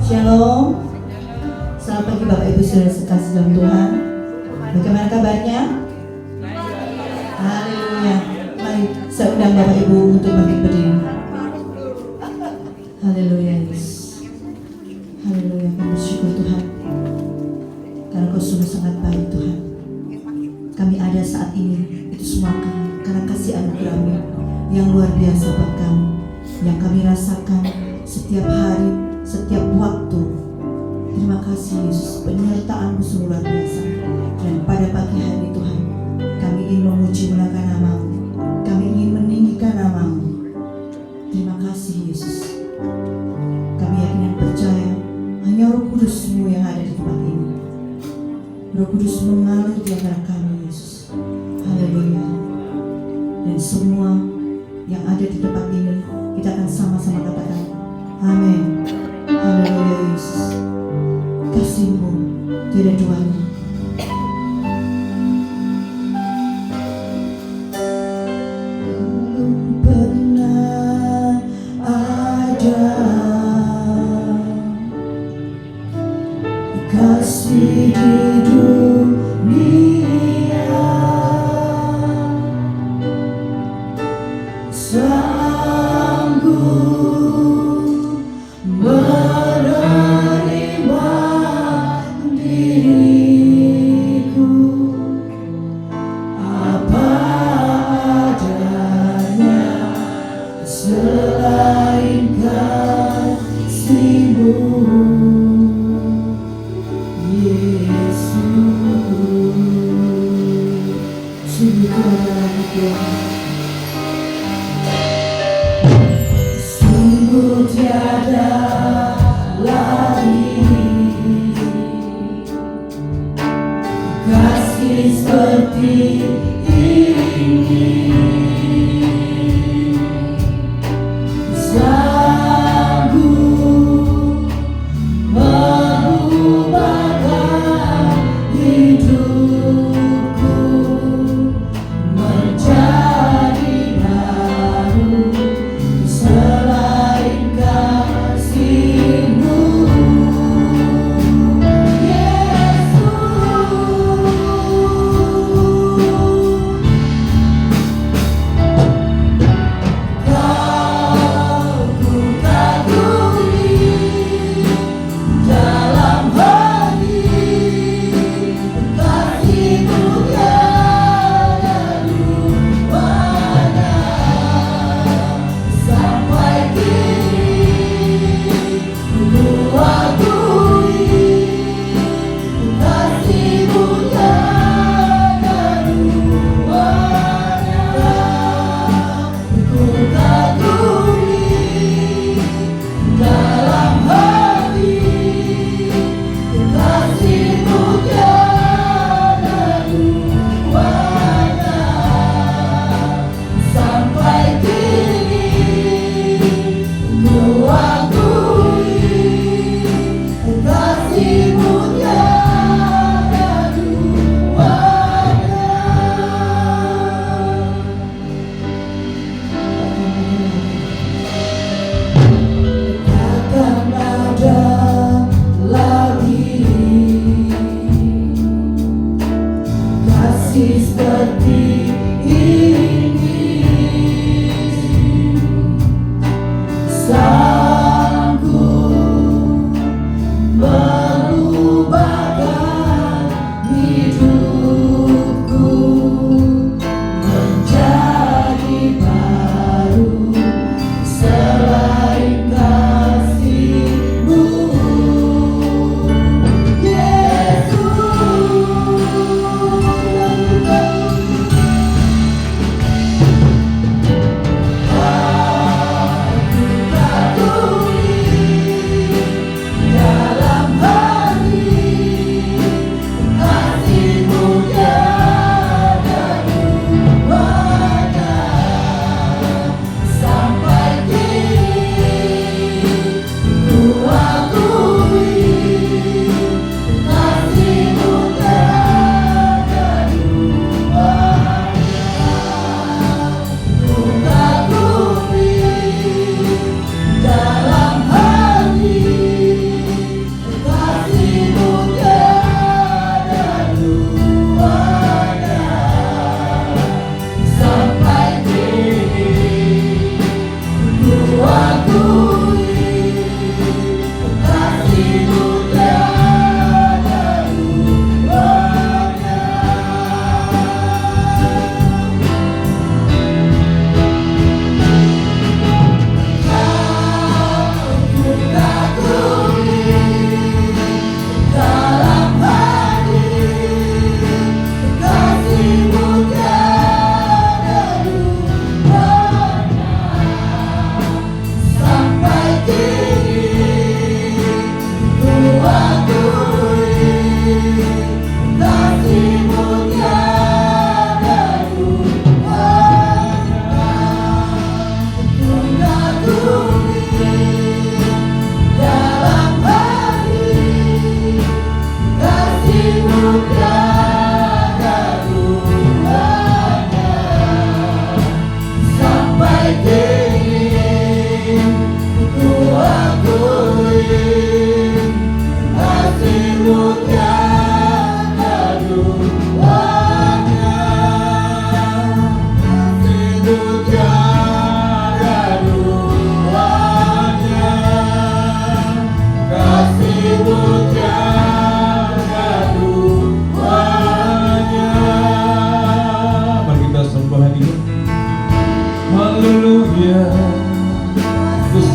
Shalom. Selamat pagi Bapak Ibu Saudara sekasih dalam Tuhan. Bagaimana kabarnya? Haleluya. Mari saya undang Bapak Ibu untuk bangkit berdiri. Haleluya Yesus. Haleluya. Kami bersyukur Tuhan karena Kau sungguh sangat baik Tuhan. Kami ada saat ini itu semua karena kasih anugerah-Mu yang luar biasa buat kami, yang kami rasakan setiap hari, setiap waktu. Terima kasih Yesus, penyertaan-Mu sungguh luar biasa. Dan pada pagi hari Tuhan, kami ingin memuji muliakan nama-Mu, kami ingin meninggikan nama-Mu. Terima kasih Yesus. Kami yakin dan percaya hanya Roh Kudus-Mu yang ada di tempat ini. Roh Kudus mengalir di antara kami Yesus. Haleluya. Dan semua yang ada di tempat ini, kita akan sama-sama katakan amin. Haleluya Yesus. Kasih-Mu tiada duanya. Belum pernah ada kasih di dunia sanggup menerima diriku apa adanya selain kasih-Mu Yesus. Sungguh tiada lagi Tuhan, sungguh tiada lagi kasih seperti ini, sanggup mengubahkan hidupku menjadi baru selain kasih-Mu seperti ini, sanggup merubahkan hidupku menjadi baru selain kasih-Mu Yesus.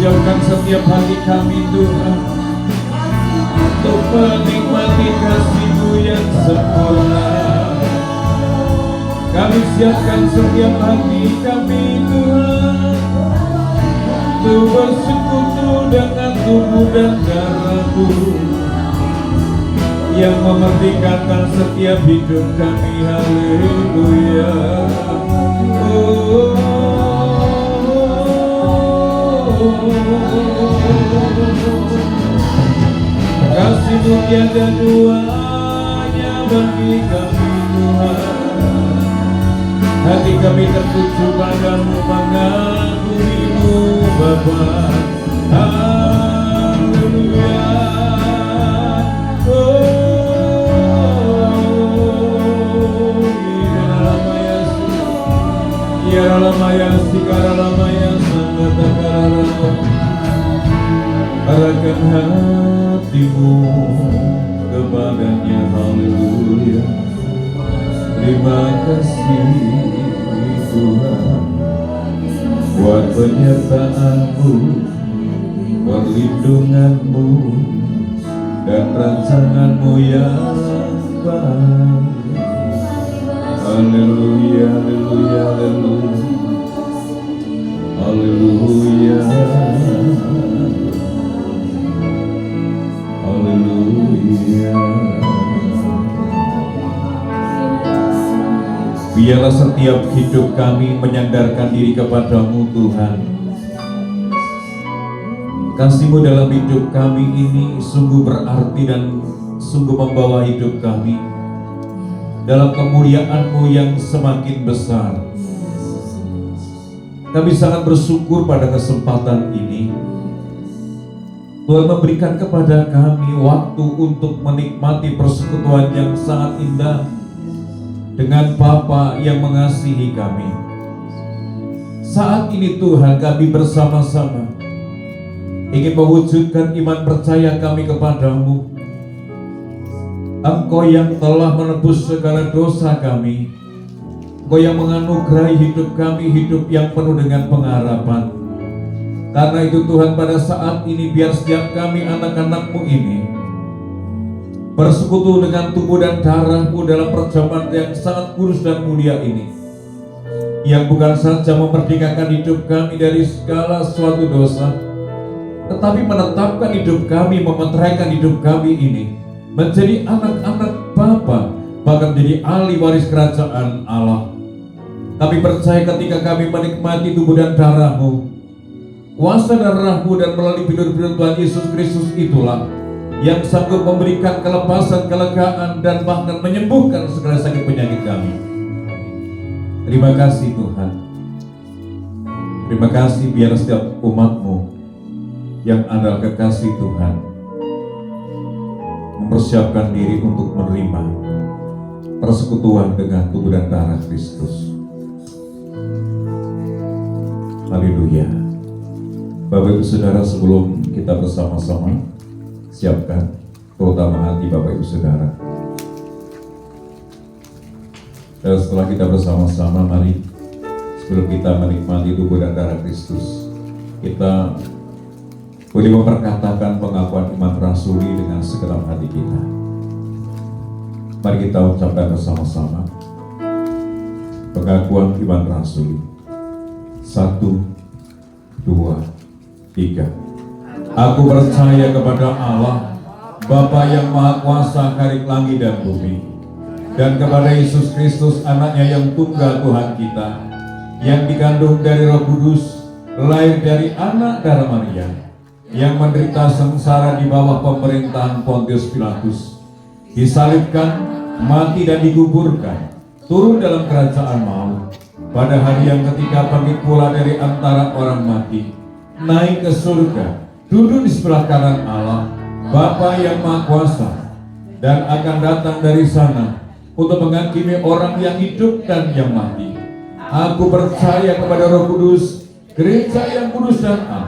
siapkan setiap hati kami Tuhan untuk menikmati kasih-Mu yang sempurna. Kami siapkan setiap hati kami Tuhan untuk bersekutu dengan tubuh dan darah-Mu yang memerdekakan setiap hidup kami. Haleluya. Kasih-Mu tiada duanya bagi kami Tuhan. Hati kami tertuju padamu, mengagumi-Mu Bapa. Haleluya. Arahkan hatimu kepadanya. Haleluya. Terima kasih Tuhan buat penyertaan-Mu, perlindungan-Mu, dan rancangan-Mu yang baik. Haleluya, haleluya, haleluya. Haleluya. Haleluya. Biarlah setiap hidup kami menyandarkan diri kepadamu Tuhan. Kasih-Mu dalam hidup kami ini sungguh berarti dan sungguh membawa hidup kami dalam kemuliaan-Mu yang semakin besar. Kami sangat bersyukur pada kesempatan ini Tuhan memberikan kepada kami waktu untuk menikmati persekutuan yang sangat indah dengan Bapa yang mengasihi kami. Saat ini Tuhan, kami bersama-sama ingin mewujudkan iman percaya kami kepadamu. Engkau yang telah menebus segala dosa kami, Engkau yang menganugerahi hidup kami, hidup yang penuh dengan pengharapan. Karena itu Tuhan, pada saat ini biar setiap kami anak-anak-Mu ini bersekutu dengan tubuh dan darah-Mu dalam perjamuan yang sangat kudus dan mulia ini, yang bukan saja memerdekakan hidup kami dari segala suatu dosa, tetapi menetapkan hidup kami, memeteraikan hidup kami ini menjadi anak-anak Bapa, bahkan menjadi ahli waris kerajaan Allah. Kami percaya ketika kami menikmati tubuh dan darah-Mu, kuasa darah-Mu dan melalui bibir-bibir Tuhan Yesus Kristus itulah yang sanggup memberikan kelepasan, kelegaan, dan bahkan menyembuhkan segala sakit penyakit kami. Terima kasih Tuhan. Terima kasih biar setiap umat-Mu yang adalah kekasih Tuhan mempersiapkan diri untuk menerima persekutuan dengan tubuh dan darah Kristus. Haleluya. Bapak Ibu Saudara, sebelum kita bersama-sama siapkan terutama hati Bapak Ibu Saudara, dan setelah kita bersama-sama, mari sebelum kita menikmati tubuh dan darah Kristus, kita boleh memperkatakan pengakuan iman rasuli dengan segenap hati kita. Mari kita ucapkan bersama-sama pengakuan iman rasuli. 1, 2, 3. Aku percaya kepada Allah, Bapa yang Maha Kuasa kalik langit dan bumi, dan kepada Yesus Kristus, anaknya yang tunggal Tuhan kita, yang dikandung dari Roh Kudus, lahir dari anak darah Maria, yang menderita sengsara di bawah pemerintahan Pontius Pilatus, disalibkan, mati dan dikuburkan, turun dalam kerajaan maut, pada hari yang ketiga bangkit pula dari antara orang mati, naik ke surga, duduk di sebelah kanan Allah, Bapa yang Maha Kuasa, dan akan datang dari sana untuk menghakimi orang yang hidup dan yang mati. Aku percaya kepada Roh Kudus, gereja yang kudus dan am,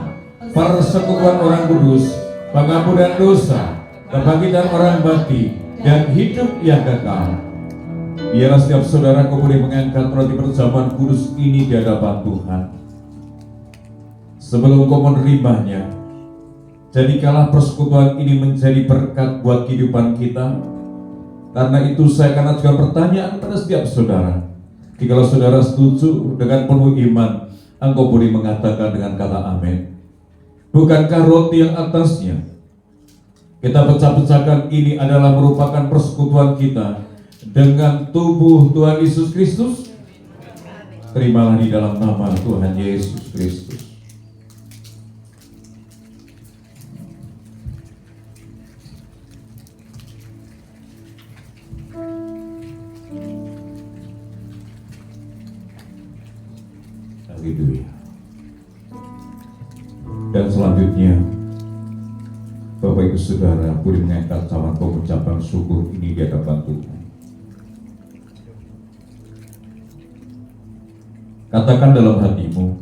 persekutuan orang kudus, pengampunan dosa, kebangkitan orang mati, dan hidup yang kekal. Biarlah setiap saudaraku boleh mengangkat roti perjamuan kudus ini di hadapan Tuhan. sebelum Engkau menerimanya, jadikanlah persekutuan ini menjadi berkat buat kehidupan kita. Karena itu saya akan ajukan pertanyaan pada setiap saudara. Jikalau saudara setuju dengan penuh iman, Engkau boleh mengatakan dengan kata amin. Bukankah roti yang atasnya kita pecah-pecahkan ini adalah merupakan persekutuan kita dengan tubuh Tuhan Yesus Kristus? Terimalah di dalam nama Tuhan Yesus Kristus. Haleluya. Dan selanjutnya, Bapak Ibu Saudara boleh mengangkat cawan pengucapan syukur ini di hadapan Tuhan. Katakan dalam hatimu,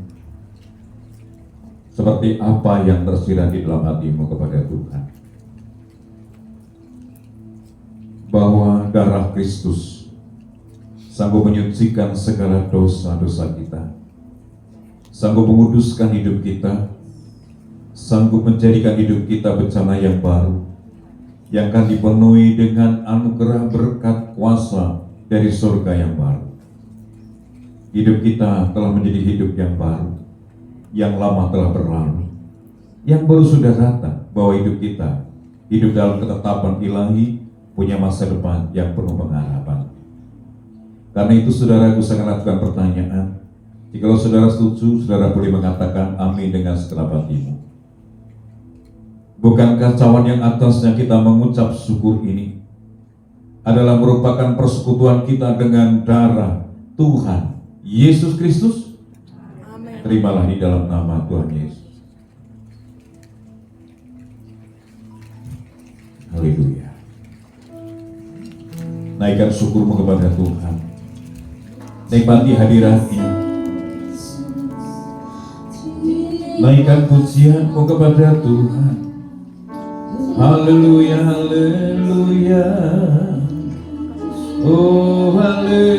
seperti apa yang tersirat di dalam hatimu kepada Tuhan, bahwa darah Kristus sanggup menyucikan segala dosa-dosa kita, sanggup menguduskan hidup kita, sanggup menjadikan hidup kita bencana yang baru, yang akan dipenuhi dengan anugerah berkat kuasa dari surga yang baru. Hidup kita telah menjadi hidup yang baru, yang lama telah berlalu, yang baru sudah datang, bahwa hidup kita hidup dalam ketetapan ilahi, punya masa depan yang penuh pengharapan. Karena itu saudara, aku sangat lakukan pertanyaan. Jikalau saudara setuju, saudara boleh mengatakan amin dengan segenap hatimu. Bukankah cawan yang atasnya kita mengucap syukur ini adalah merupakan persekutuan kita dengan darah Tuhan Yesus Kristus? Amin. Terimalah di dalam nama Tuhan Yesus. Haleluya. Naikkan syukurmu kepada Tuhan. Nikmati hadiratnya. Naikkan pujianmu kepada Tuhan. Haleluya, haleluya. Oh haleluya.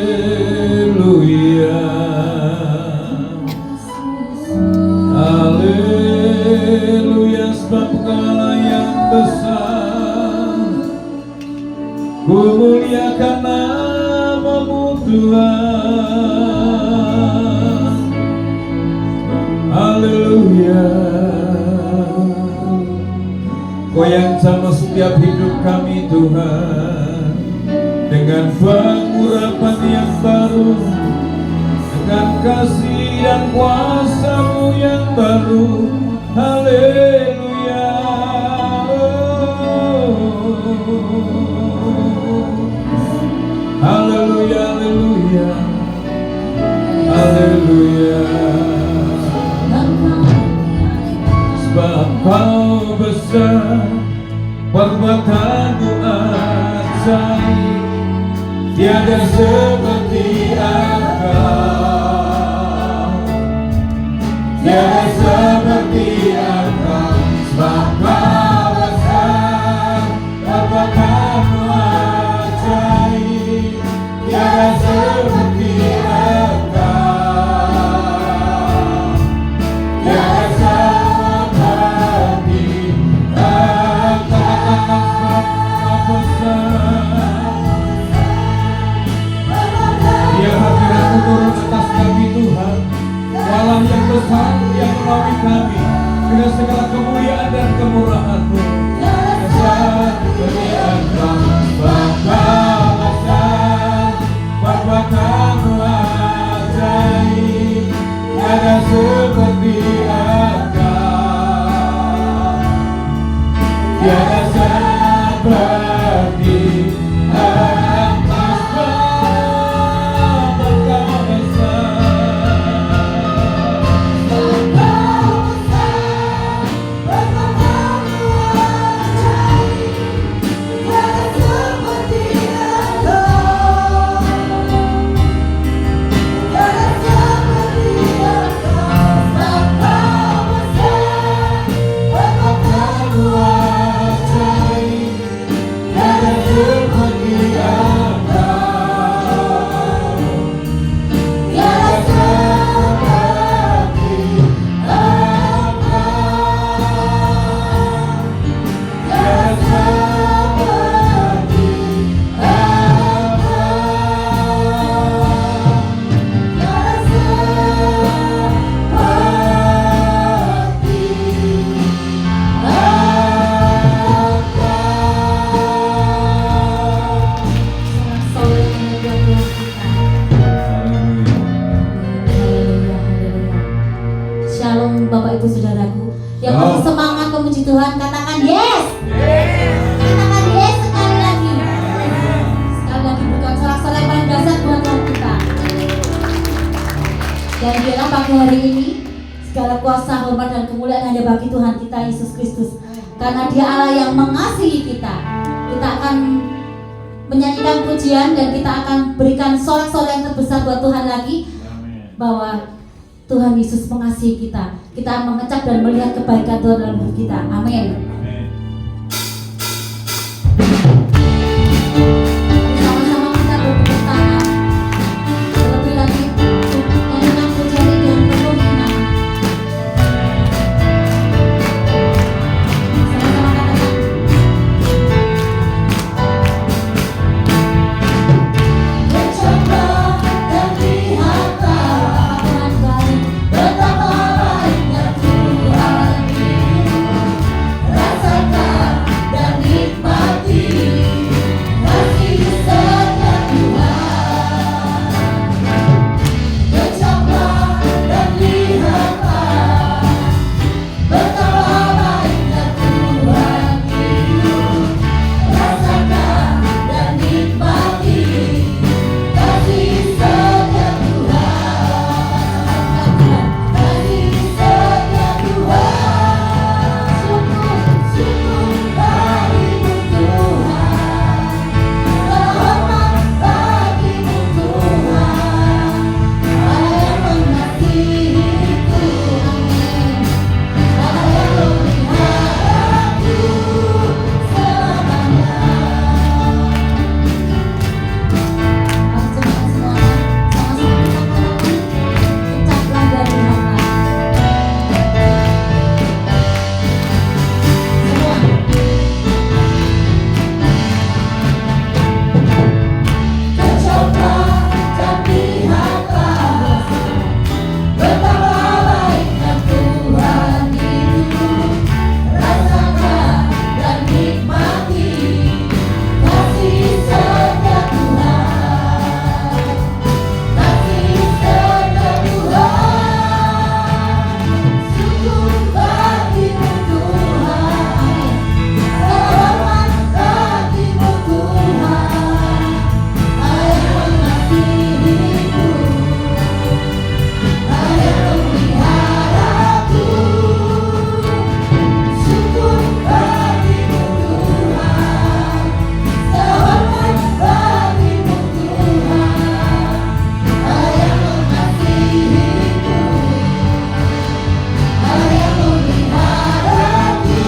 Haleluya, sebab Engkaulah yang besar. Ku muliakan nama-Mu Tuhan. Haleluya. Kau yang sama setiap hidup kami Tuhan, dengan pengurapan yang baru, dengan kasih dan kuasa-Mu yang baru. Haleluya. Haleluya, haleluya. Haleluya. Sebab Kau besar, perbuatan-Mu ajaib, tiada seperti Engkau, tiada seperti Engkau. Sebab Kau besar, perbuatan-Mu ajaib, tiada seperti Engkau, tiada seperti turun atas kami Tuhan, Allah yang besar yang menolong kami dengan segala kemuliaan dan kemurahan-Mu. Besar seperti Engkau, Bapa besar, perbuatan-Mu ajaib, tiada seperti Engkau, tiada seperti Tuhan. pemuji Tuhan, katakan yes. Katakan yes sekali lagi. Sekali lagi berikan sorak-sorai yang paling dasar buat Tuhan kita. Dan biarlah pagi hari ini segala kuasa, hormat dan kemuliaan hanya bagi Tuhan kita Yesus Kristus. Karena Dia Allah yang mengasihi kita. Kita akan menyanyikan pujian dan kita akan berikan sorak-sorai yang terbesar buat Tuhan lagi. Bahwa Tuhan Yesus mengasihi kita. Kita mengecap dan melihat kebaikan Tuhan dalam hidup kita. Amin. Sama-sama kita bertepuk tangan. Terlebih lagi menyanyikan pujian ini dengan penuh iman. Sama-sama katakan. Bercoba dan lihatlah Tuhan baik, betapa baiknya Tuhan itu. Rasakan dan nikmati kasih setia Tuhan. Bercoba dan lihatlah betapa baiknya Tuhan itu. Rasakan dan nikmati kasih setia Tuhan. Kasih setia Tuhan. Syukur bagimu Tuhan. Selamat bagimu Tuhan. Allah yang mengasihiku. Allah yang memeliharaku selamanya. Sama-sama kita katakan, ucaplah dan lihatlah. Bercoba dan lihatlah betapa baiknya Tuhan itu. Rasakan dan nikmati kasih setia Tuhan. Kasih setia Tuhan. Syukur bagimu Tuhan. Selamat bagimu Tuhan. Allah yang mengasihiku. Allah yang memeliharaku. Syukur bagimu Tuhan. Selamat bagimu Tuhan. Allah yang mengasihiku. Allah yang memeliharaku.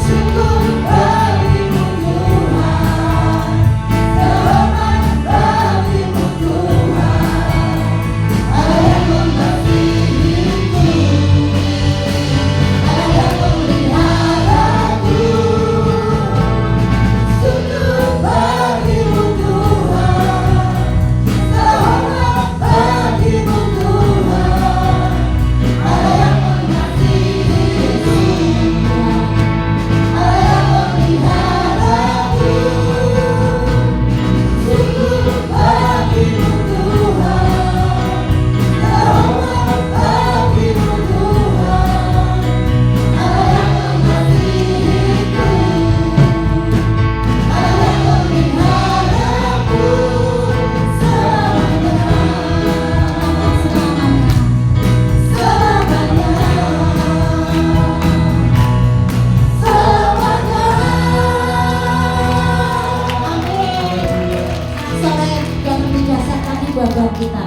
Syukur bagimu Tuhan. Selamat bagimu Tuhan. Allah yang mengasihiku. Allah yang memeliharaku. Syukur bagimu Tuhan. Selamat bagimu Tuhan. Allah yang mengasihiku. Allah yang memeliharaku. Syukur bagimu Tuhan. Selamat bagimu Tuhan. Allah yang mengasihiku. Allah yang memeliharaku selamanya. Selamanya. Amin. Sore yang berdasar tadi buat kita.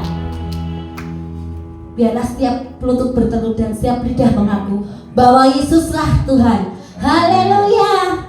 Biarlah setiap lutut bertelut dan setiap lidah mengaku bahwa Yesuslah Tuhan. Haleluya.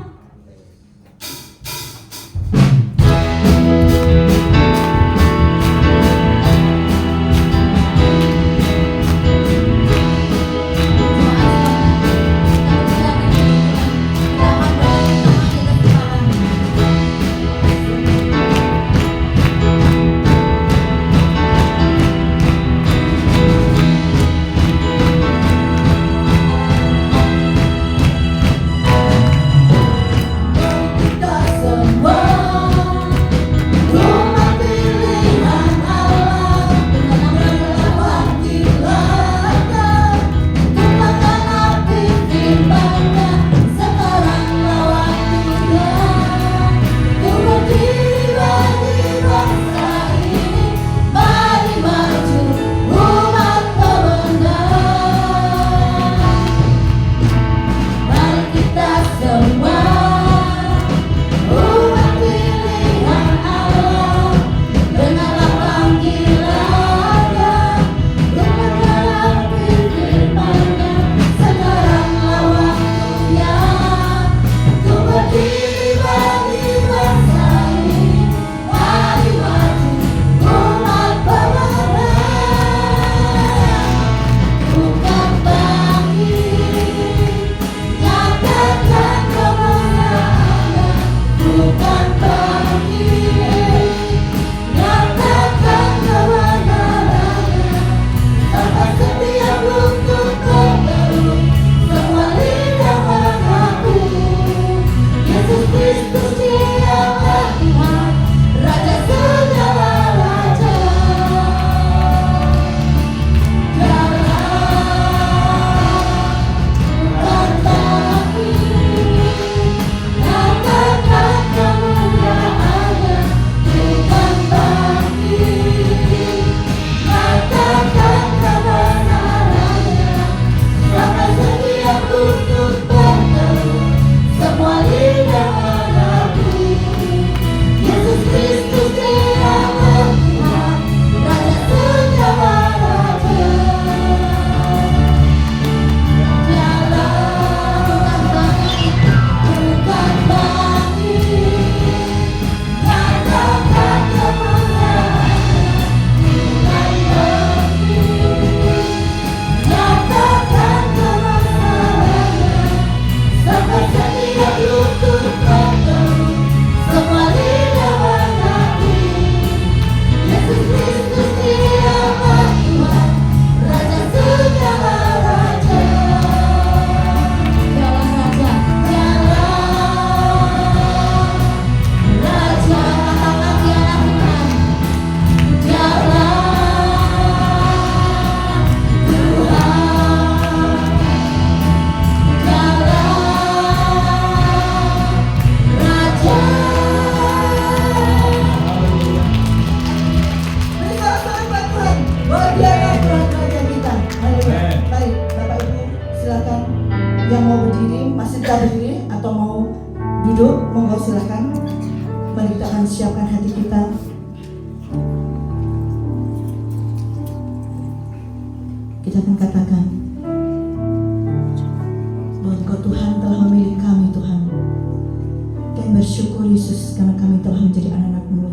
silakan. Yang mau berdiri masih bisa berdiri atau mau duduk, monggo silakan. Mari kita akan siapkan hati kita. Kita akan katakan bahwa Engkau Tuhan telah memilih kami Tuhan. Kami bersyukur Yesus karena kami telah menjadi anak-anak-Mu.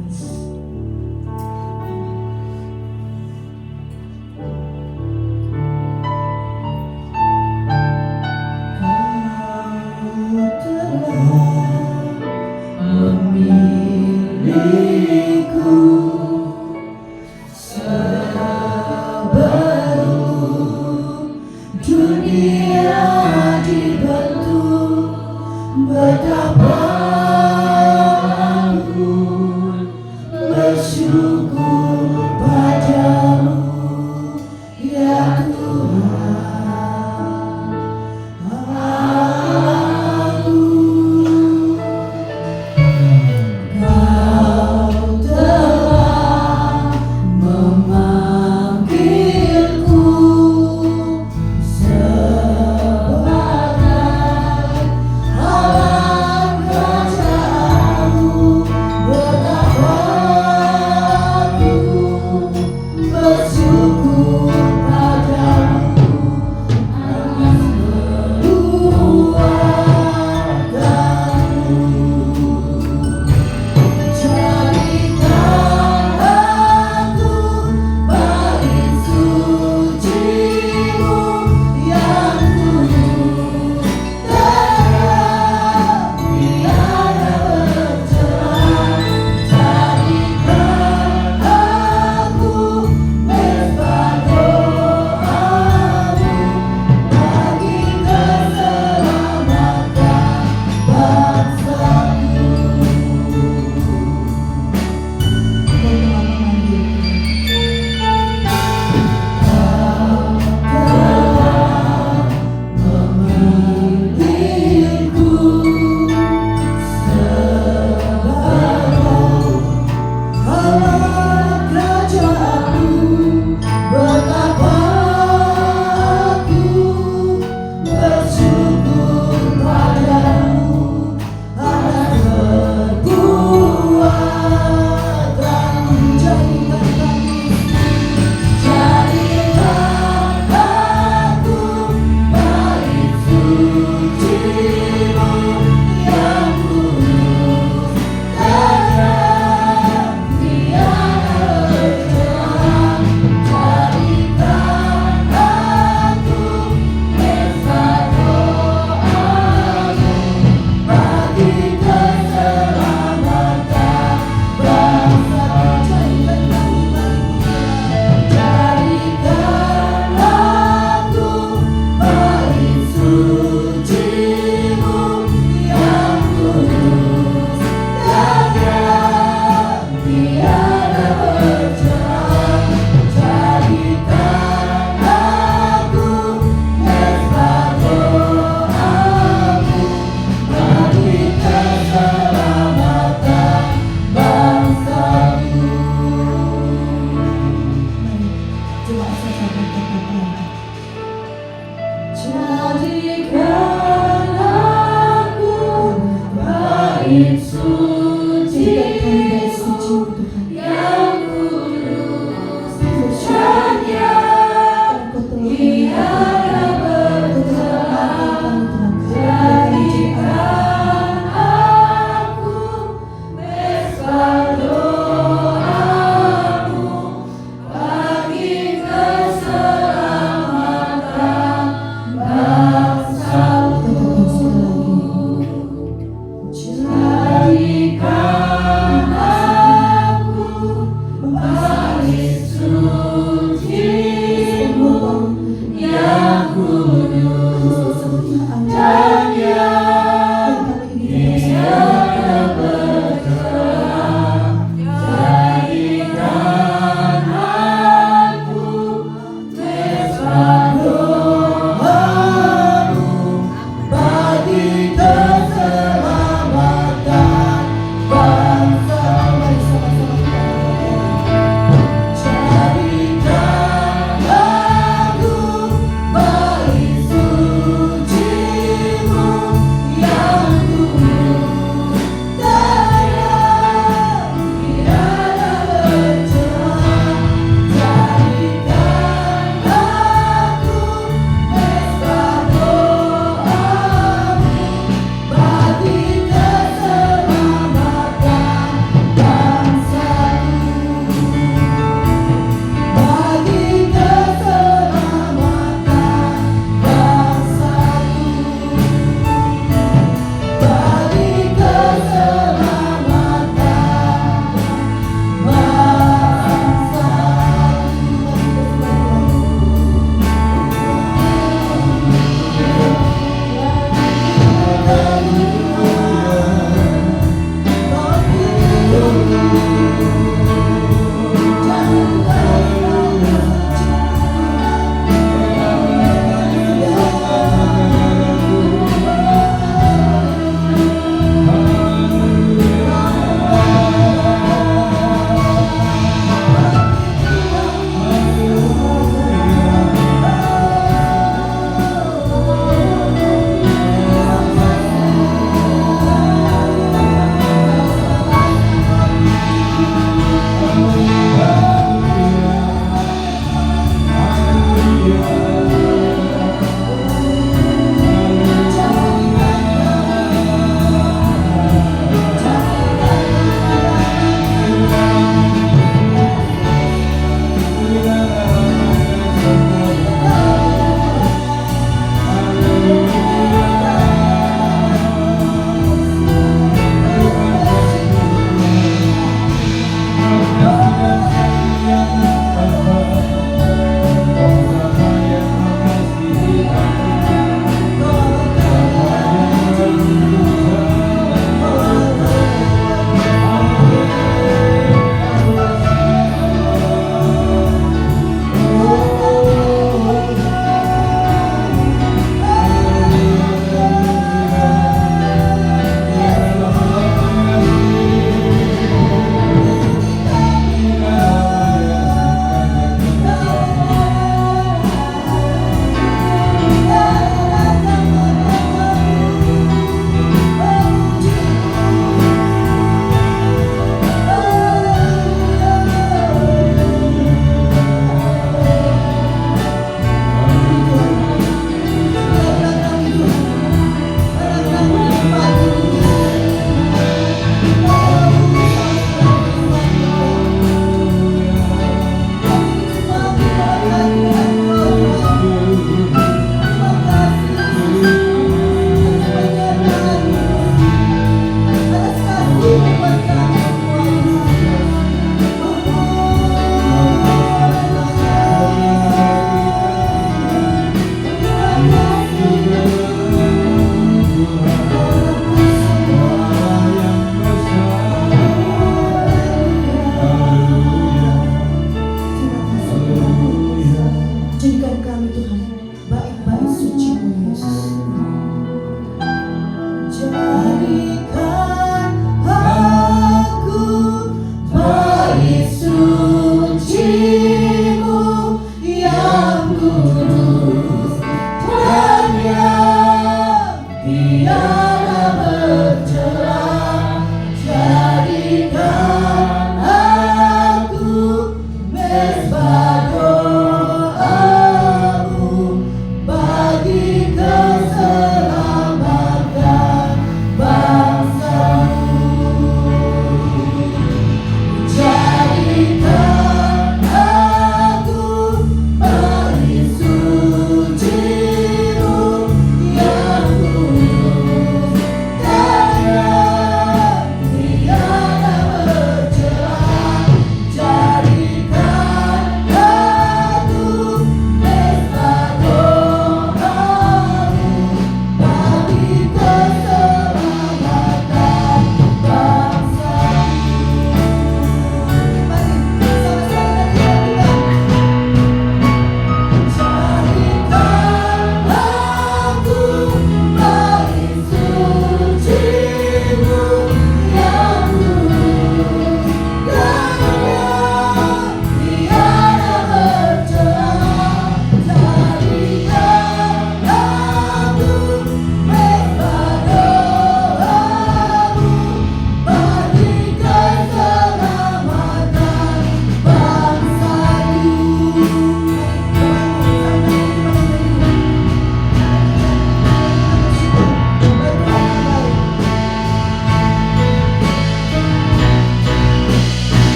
Jadi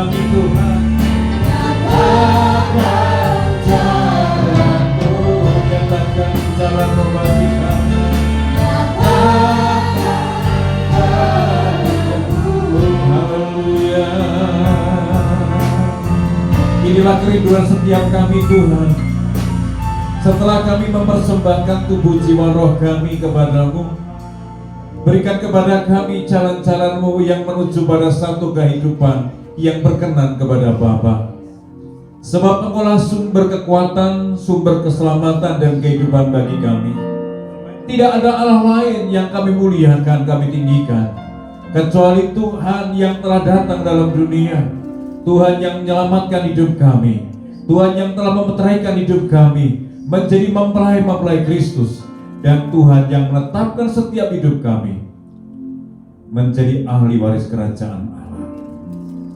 kami Tuhan. Nyatakan jalan-Mu bagi kami. Haleluya. Inilah kerinduan setiap kami Tuhan. Setelah kami mempersembahkan tubuh jiwa roh kami kepadamu, berikan kepada kami jalan-jalan-Mu yang menuju pada satu kehidupan yang berkenan kepada Bapa. Sebab Engkaulah sumber kekuatan, sumber keselamatan dan kehidupan bagi kami. Tidak ada Allah lain yang kami muliakan, kami tinggikan, kecuali Tuhan yang telah datang dalam dunia, Tuhan yang menyelamatkan hidup kami, Tuhan yang telah memeteraikan hidup kami menjadi mempelai-mempelai Kristus, dan Tuhan yang menetapkan setiap hidup kami menjadi ahli waris kerajaan Allah.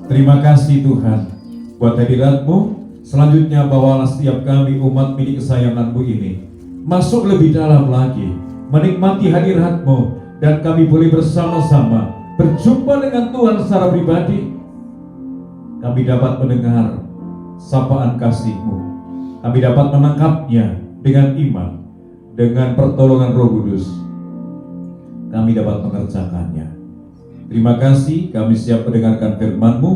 Terima kasih Tuhan buat hadirat-Mu. Selanjutnya bawalah setiap kami umat milik kesayangan-Mu ini masuk lebih dalam lagi, menikmati hadirat-Mu, dan kami boleh bersama-sama berjumpa dengan Tuhan secara pribadi. Kami dapat mendengar sapaan kasih-Mu, kami dapat menangkapnya dengan iman, dengan pertolongan Roh Kudus kami dapat mengerjakannya. Terima kasih, kami siap mendengarkan firman-Mu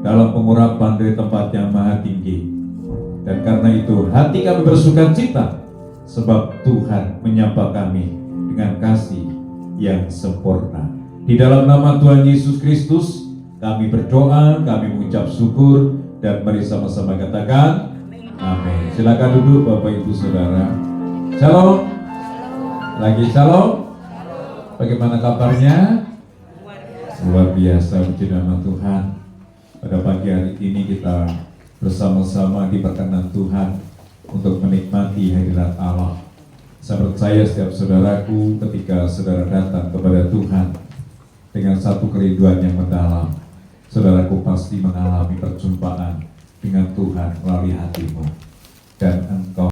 dalam pengurapan dari tempat yang maha tinggi. Dan karena itu hati kami bersukacita, sebab Tuhan menyapa kami dengan kasih yang sempurna. Di dalam nama Tuhan Yesus Kristus kami berdoa, kami mengucap syukur, dan mari sama-sama katakan amin. Silakan duduk Bapak Ibu Saudara. Shalom. Lagi shalom. Bagaimana kabarnya? Luar biasa, puji nama Tuhan. Pada pagi hari ini kita bersama-sama diperkenan Tuhan untuk menikmati hadirat Allah. Saya percaya setiap saudaraku ketika saudara datang kepada Tuhan dengan satu kerinduan yang mendalam, saudaraku pasti mengalami perjumpaan dengan Tuhan melalui hatimu, dan engkau